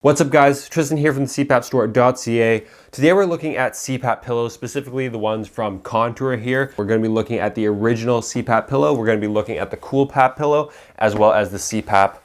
What's up guys, Tristan here from the CPAPstore.ca. Today we're looking at CPAP pillows, specifically the ones from Contour here. We're going to be looking at the original CPAP pillow. We're going to be looking at the CoolPAP pillow, as well as the CPAP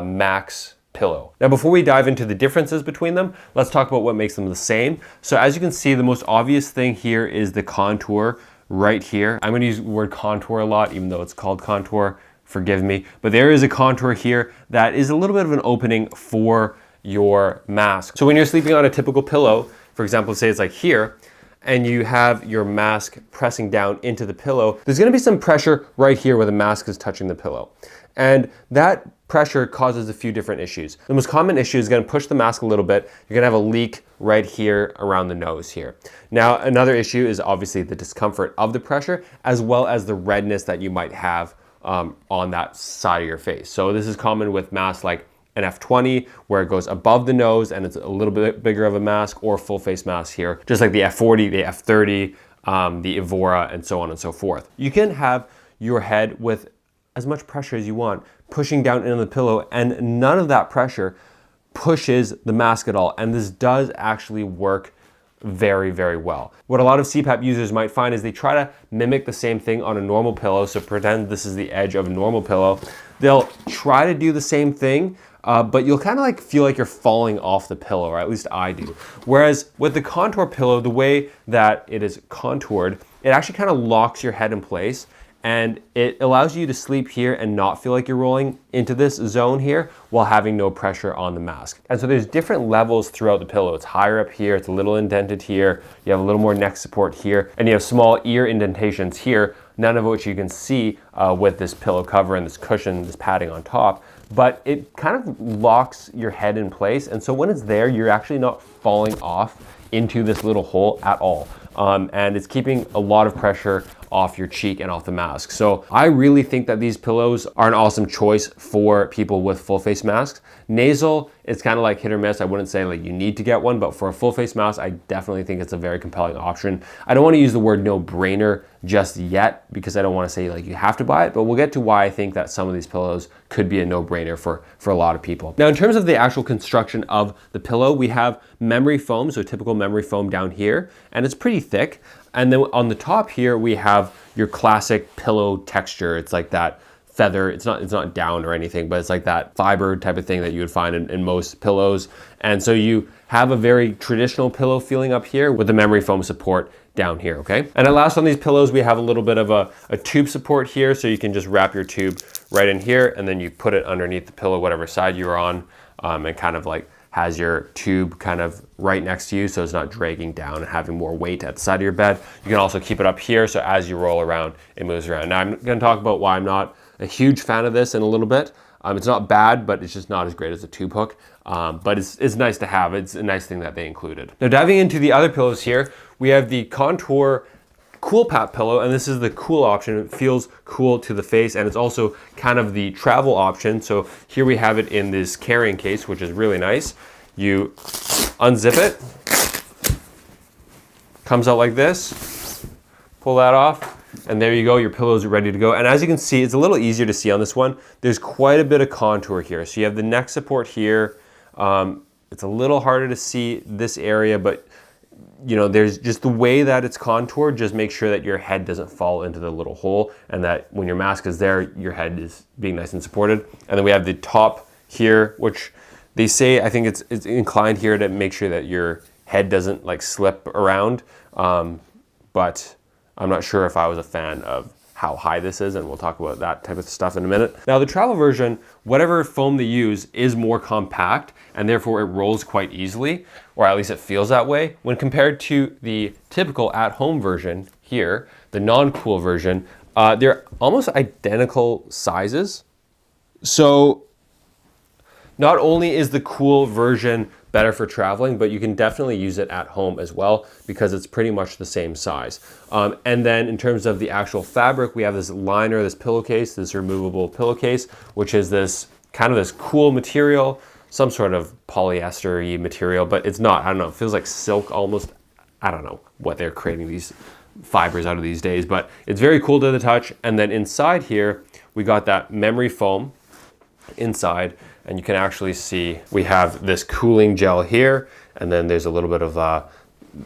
Max pillow. Now before we dive into the differences between them, let's talk about what makes them the same. So as you can see, the most obvious thing here is the Contour right here. I'm going to use the word Contour a lot, even though it's called Contour, forgive me. But there is a contour here that is a little bit of an opening for your mask. So when you're sleeping on a typical pillow, for example, say it's like here, and you have your mask pressing down into the pillow, there's gonna be some pressure right here where the mask is touching the pillow. And that pressure causes a few different issues. The most common issue is gonna push the mask a little bit. You're gonna have a leak right here around the nose here. Now, another issue is obviously the discomfort of the pressure, as well as the redness that you might have on that side of your face. So this is common with masks like an F20, where it goes above the nose and it's a little bit bigger of a mask, or full face mask here, just like the F40, the F30, the Evora, and so on and so forth. You can have your head with as much pressure as you want, pushing down into the pillow, and none of that pressure pushes the mask at all. And this does actually work very, very well. What a lot of CPAP users might find is they try to mimic the same thing on a normal pillow. So pretend this is the edge of a normal pillow. They'll try to do the same thing, but you'll kind of like feel like you're falling off the pillow, or at least I do. Whereas with the Contour pillow, the way that it is contoured, it actually kind of locks your head in place, and it allows you to sleep here and not feel like you're rolling into this zone here while having no pressure on the mask. And so there's different levels throughout the pillow. It's higher up here, it's a little indented here, you have a little more neck support here, and you have small ear indentations here, none of which you can see with this pillow cover and this cushion, this padding on top. But it kind of locks your head in place, and so when it's there, you're actually not falling off into this little hole at all. And it's keeping a lot of pressure off your cheek and off the mask. So I really think that these pillows are an awesome choice for people with full face masks. Nasal, it's kind of like hit or miss. I wouldn't say like you need to get one, but for a full face mask, I definitely think it's a very compelling option. I don't want to use the word no brainer just yet, because I don't want to say like you have to buy it, but we'll get to why I think that some of these pillows could be a no brainer for a lot of people. Now, in terms of the actual construction of the pillow, we have memory foam, so typical memory foam down here, and it's pretty thick. And then on the top here, we have your classic pillow texture. It's like that feather, it's not down or anything, but it's like that fiber type of thing that you would find in most pillows. And so you have a very traditional pillow feeling up here with the memory foam support down here, okay? And at last on these pillows, we have a little bit of a tube support here, so you can just wrap your tube right in here, and then you put it underneath the pillow, whatever side you're on, and kind of like has your tube kind of right next to you, so it's not dragging down and having more weight at the side of your bed. You can also keep it up here, so as you roll around, it moves around. Now I'm gonna talk about why I'm not a huge fan of this in a little bit. It's not bad, but it's just not as great as a tube hook. But it's nice to have. It's a nice thing that they included. Now diving into the other pillows here, we have the Contour CoolPAP pillow, and this is the cool option. It feels cool to the face, and it's also kind of the travel option. So here we have it in this carrying case, which is really nice. You unzip it, comes out like this, pull that off, and there you go, your pillows are ready to go. And as you can see, it's a little easier to see on this one. There's quite a bit of contour here. So you have the neck support here. It's a little harder to see this area, but you know, there's just the way that it's contoured, just make sure that your head doesn't fall into the little hole, and that when your mask is there, your head is being nice and supported. And then we have the top here, which they say, I think it's inclined here to make sure that your head doesn't like slip around. But I'm not sure if I was a fan of how high this is, and we'll talk about that type of stuff in a minute. Now the travel version, whatever foam they use is more compact, and therefore it rolls quite easily, or at least it feels that way. When compared to the typical at-home version here, the non-cool version, they're almost identical sizes. So not only is the cool version better for traveling, but you can definitely use it at home as well, because it's pretty much the same size. And then in terms of the actual fabric, we have this liner, this pillowcase, this removable pillowcase, which is this kind of this cool material, some sort of polyester-y material, but it's not, I don't know, it feels like silk almost. I don't know what they're creating these fibers out of these days, but it's very cool to the touch. And then inside here, we got that memory foam inside, and you can actually see we have this cooling gel here, and then there's a little bit of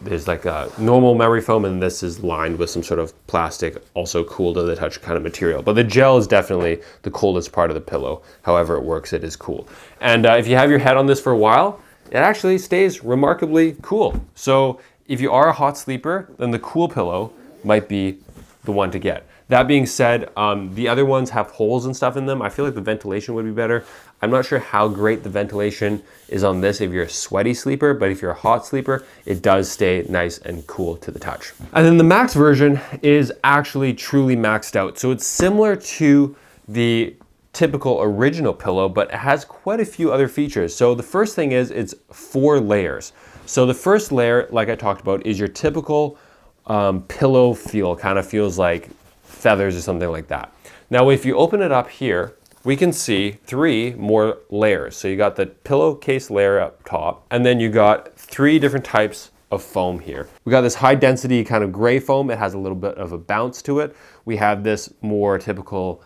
there's like a normal memory foam, and this is lined with some sort of plastic, also cool to the touch kind of material. But the gel is definitely the coldest part of the pillow. However it works, it is cool. And if you have your head on this for a while, it actually stays remarkably cool. So if you are a hot sleeper, then the cool pillow might be the one to get. That being said, the other ones have holes and stuff in them. I feel like the ventilation would be better. I'm not sure how great the ventilation is on this if you're a sweaty sleeper, but if you're a hot sleeper, it does stay nice and cool to the touch. And then the max version is actually truly maxed out. So it's similar to the typical original pillow, but it has quite a few other features. So the first thing is it's 4 layers. So the first layer, like I talked about, is your typical pillow feel, kind of feels like feathers or something like that. Now, if you open it up here, we can see 3 more layers. So you got the pillowcase layer up top, and then you got 3 different types of foam here. We got this high density kind of gray foam. It has a little bit of a bounce to it. We have this more typical,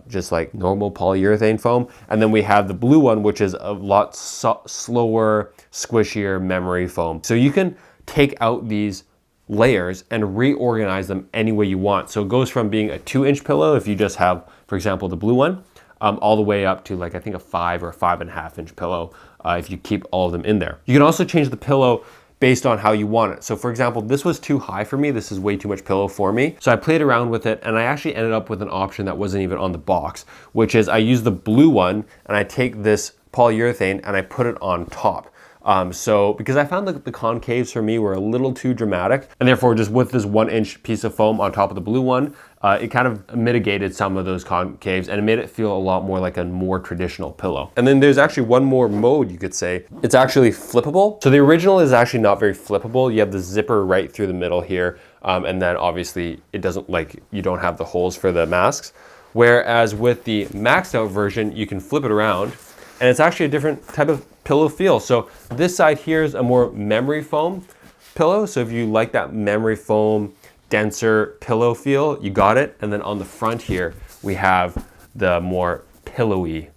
just like normal polyurethane foam. And then we have the blue one, which is a lot slower, squishier memory foam. So you can take out these layers and reorganize them any way you want. So it goes from being a 2-inch pillow, if you just have, for example, the blue one, all the way up to like, I think a 5 or 5.5 inch pillow, if you keep all of them in there. You can also change the pillow based on how you want it. So for example, this was too high for me. This is way too much pillow for me. So I played around with it, and I actually ended up with an option that wasn't even on the box, which is I use the blue one and I take this polyurethane and I put it on top. So because I found that the concaves for me were a little too dramatic, and therefore just with this 1-inch piece of foam on top of the blue one, it kind of mitigated some of those concaves, and it made it feel a lot more like a more traditional pillow. And then there's actually one more mode, you could say. It's actually flippable. So the original is actually not very flippable. You have the zipper right through the middle here, and then obviously it doesn't, like, you don't have the holes for the masks. Whereas with the maxed out version, you can flip it around, and it's actually a different type of pillow feel. So this side here is a more memory foam pillow. So if you like that memory foam, denser pillow feel, you got it. And then on the front here, we have the more pillowy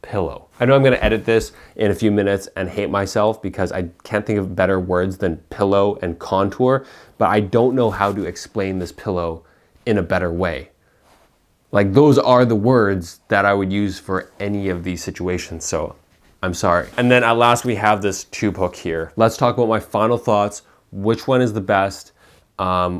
pillow. I know I'm gonna edit this in a few minutes and hate myself because I can't think of better words than pillow and contour, but I don't know how to explain this pillow in a better way. Like, those are the words that I would use for any of these situations, so I'm sorry. And then at last we have this tube hook here. Let's talk about my final thoughts. Which one is the best?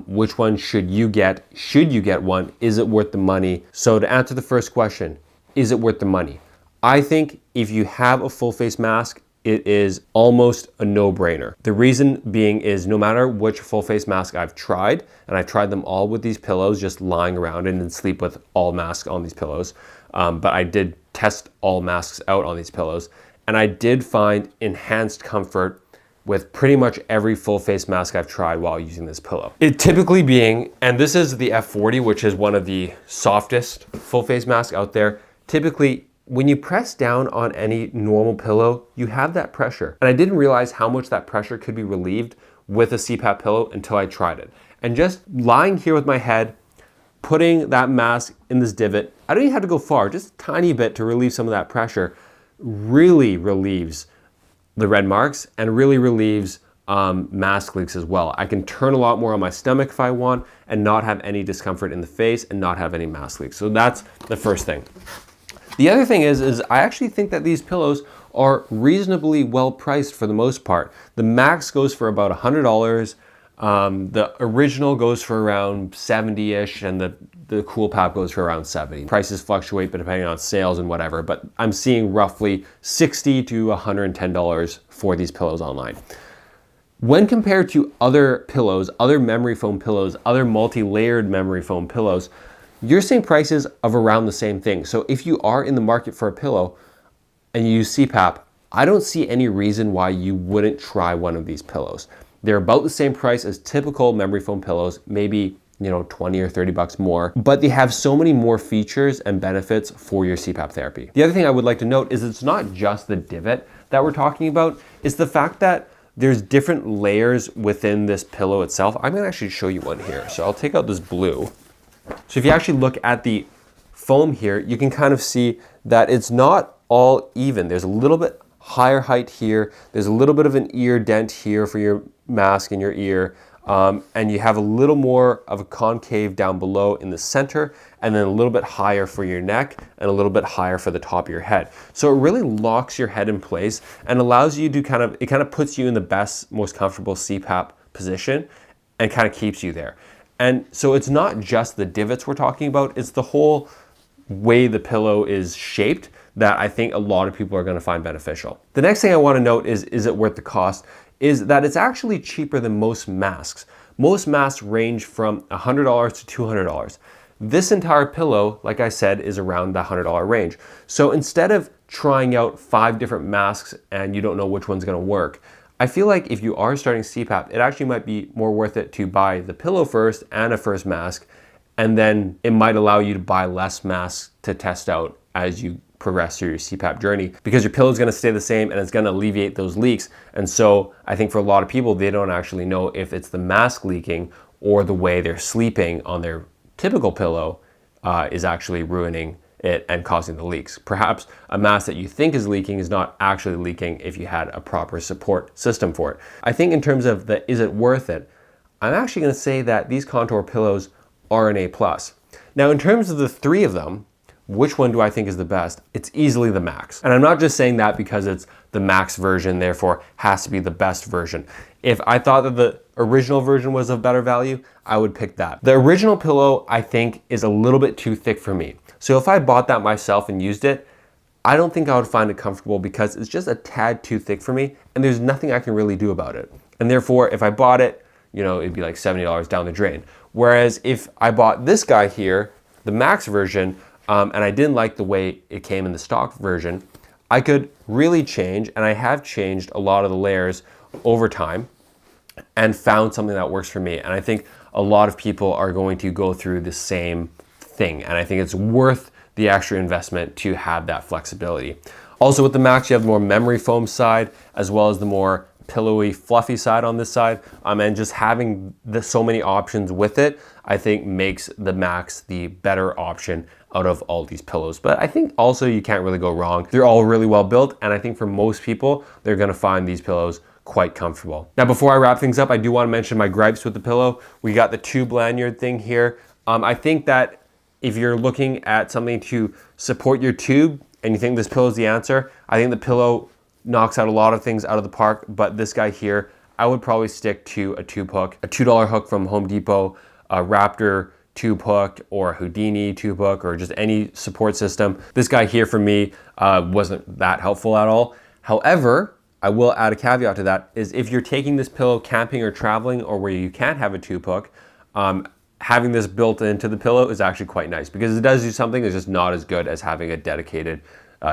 Which one should you get? Should you get one? Is it worth the money? So to answer the first question, is it worth the money? I think if you have a full face mask, it is almost a no-brainer. The reason being is no matter which full face mask I've tried, and I've tried them all with these pillows, just lying around and sleep with all masks on these pillows, but I did test all masks out on these pillows, and I did find enhanced comfort with pretty much every full face mask I've tried while using this pillow. It typically being, and this is the F40, which is one of the softest full face masks out there, typically when you press down on any normal pillow, you have that pressure. And I didn't realize how much that pressure could be relieved with a CPAP pillow until I tried it. And just lying here with my head, putting that mask in this divot, I don't even have to go far, just a tiny bit to relieve some of that pressure, really relieves the red marks and really relieves mask leaks as well. I can turn a lot more on my stomach if I want and not have any discomfort in the face and not have any mask leaks. So that's the first thing. The other thing is I actually think that these pillows are reasonably well priced for the most part. The max goes for about $100. The original goes for around 70-ish, and the Cool PAP goes for around 70. Prices fluctuate, but depending on sales and whatever, but I'm seeing roughly $60 to $110 for these pillows online. When compared to other pillows, other memory foam pillows, other multi-layered memory foam pillows, you're seeing prices of around the same thing. So if you are in the market for a pillow and you use CPAP, I don't see any reason why you wouldn't try one of these pillows. They're about the same price as typical memory foam pillows, maybe 20 or 30 bucks more, but they have so many more features and benefits for your CPAP therapy. The other thing I would like to note is it's not just the divot that we're talking about, it's the fact that there's different layers within this pillow itself. I'm gonna actually show you one here. So I'll take out this blue. So if you actually look at the foam here, you can kind of see that it's not all even. There's a little bit higher height here. There's a little bit of an ear dent here for your mask in your ear. And you have a little more of a concave down below in the center, and then a little bit higher for your neck and a little bit higher for the top of your head. So it really locks your head in place and allows you to it kind of puts you in the best, most comfortable CPAP position and kind of keeps you there. And so it's not just the divots we're talking about, it's the whole way the pillow is shaped that I think a lot of people are going to find beneficial. The next thing I want to note is it worth the cost? Is that it's actually cheaper than most masks. Most masks range from $100 to $200. This entire pillow, like I said, is around the $100 range. So instead of trying out 5 different masks and you don't know which one's gonna work, I feel like if you are starting CPAP, it actually might be more worth it to buy the pillow first and a first mask, and then it might allow you to buy less masks to test out as you progress through your CPAP journey, because your pillow is going to stay the same and it's going to alleviate those leaks. And so I think for a lot of people, they don't actually know if it's the mask leaking or the way they're sleeping on their typical pillow is actually ruining it and causing the leaks. Perhaps a mask that you think is leaking is not actually leaking if you had a proper support system for it. I think in terms of the is it worth it, I'm actually going to say that these Contour pillows are an A+. Now in terms of the 3 of them, which one do I think is the best? It's easily the Max. And I'm not just saying that because it's the Max version, therefore has to be the best version. If I thought that the original version was of better value, I would pick that. The original pillow, I think, is a little bit too thick for me. So if I bought that myself and used it, I don't think I would find it comfortable because it's just a tad too thick for me and there's nothing I can really do about it. And therefore, if I bought it, you know, it'd be like $70 down the drain. Whereas if I bought this guy here, the Max version, and I didn't like the way it came in the stock version, I could really change, and I have changed a lot of the layers over time and found something that works for me. And I think a lot of people are going to go through the same thing. And I think it's worth the extra investment to have that flexibility. Also with the Max, you have the more memory foam side, as well as the more pillowy, fluffy side on this side. And just having so many options with it, I think makes the Max the better option out of all these pillows. But I think also you can't really go wrong. They're all really well built, and I think for most people, they're gonna find these pillows quite comfortable. Now, before I wrap things up, I do wanna mention my gripes with the pillow. We got the tube lanyard thing here. I think that if you're looking at something to support your tube and you think this pillow is the answer, I think the pillow knocks out a lot of things out of the park, but this guy here, I would probably stick to a tube hook, a $2 hook from Home Depot, a Raptor tube hook, or a Houdini tube hook, or just any support system. This guy here for me wasn't that helpful at all. However, I will add a caveat to that, is if you're taking this pillow camping or traveling or where you can't have a tube hook, having this built into the pillow is actually quite nice because it does do something that's just not as good as having a dedicated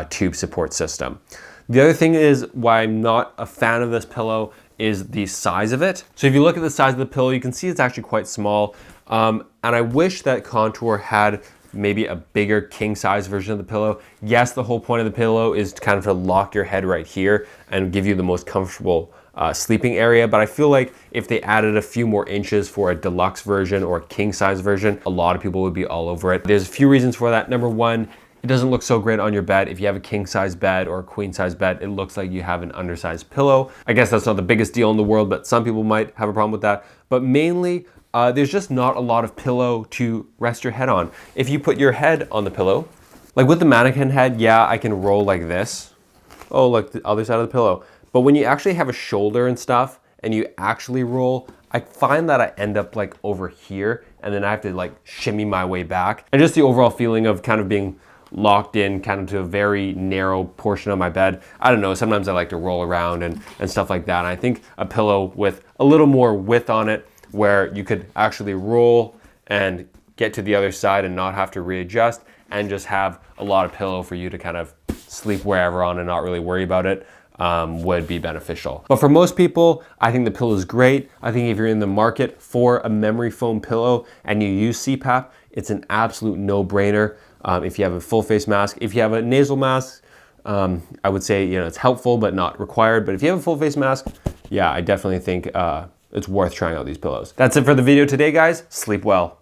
tube support system. The other thing is why I'm not a fan of this pillow is the size of it. So if you look at the size of the pillow, you can see it's actually quite small. And I wish that Contour had maybe a bigger king size version of the pillow. Yes, the whole point of the pillow is kind of to lock your head right here and give you the most comfortable sleeping area. But I feel like if they added a few more inches for a deluxe version or a king size version, a lot of people would be all over it. There's a few reasons for that. Number one, it doesn't look so great on your bed. If you have a king size bed or a queen size bed, it looks like you have an undersized pillow. I guess that's not the biggest deal in the world, but some people might have a problem with that. But mainly, there's just not a lot of pillow to rest your head on. If you put your head on the pillow, like with the mannequin head, yeah, I can roll like this. Oh, look, the other side of the pillow. But when you actually have a shoulder and stuff, and you actually roll, I find that I end up like over here, and then I have to like shimmy my way back. And just the overall feeling of kind of being locked in kind of to a very narrow portion of my bed. I don't know, sometimes I like to roll around and stuff like that. And I think a pillow with a little more width on it where you could actually roll and get to the other side and not have to readjust and just have a lot of pillow for you to kind of sleep wherever on and not really worry about it would be beneficial. But for most people, I think the pillow is great. I think if you're in the market for a memory foam pillow and you use CPAP, it's an absolute no-brainer. If you have a full face mask, if you have a nasal mask, I would say, you know, it's helpful but not required. But if you have a full face mask, yeah, I definitely think it's worth trying out these pillows. That's it for the video today, guys. Sleep well.